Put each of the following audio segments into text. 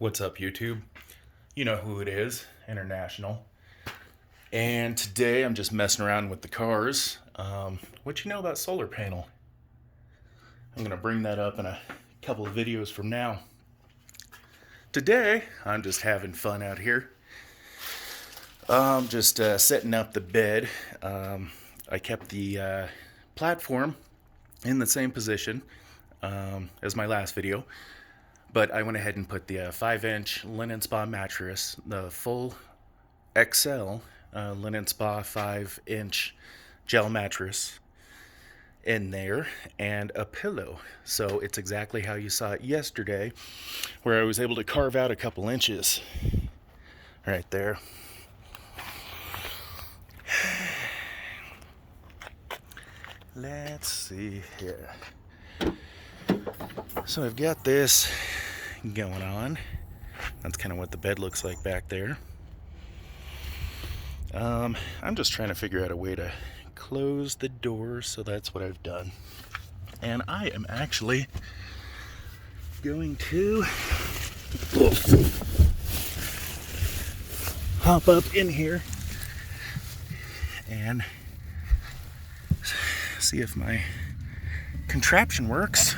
What's up, YouTube? You know who it is, International. And today I'm just messing around with the cars. What you know about solar panel? I'm gonna bring that up in a couple of videos from now. Today, I'm just having fun out here. Just setting up the bed. I kept the platform in the same position as my last video. But I went ahead and put the 5-inch linen spa mattress, the full XL linen spa 5-inch gel mattress in there, and a pillow. So it's exactly how you saw it yesterday, where I was able to carve out a couple inches right there. Let's see here. So I've got this going on. That's kind of what the bed looks like back there. I'm just trying to figure out a way to close the door, so that's what I've done. And I am actually going to hop up in here and see if my contraption works.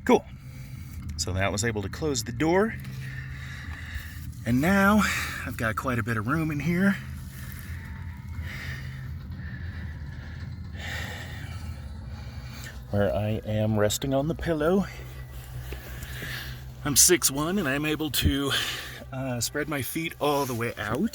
Cool. So that was able to close the door. And now I've got quite a bit of room in here. Where I am resting on the pillow. I'm 6'1" and I'm able to spread my feet all the way out.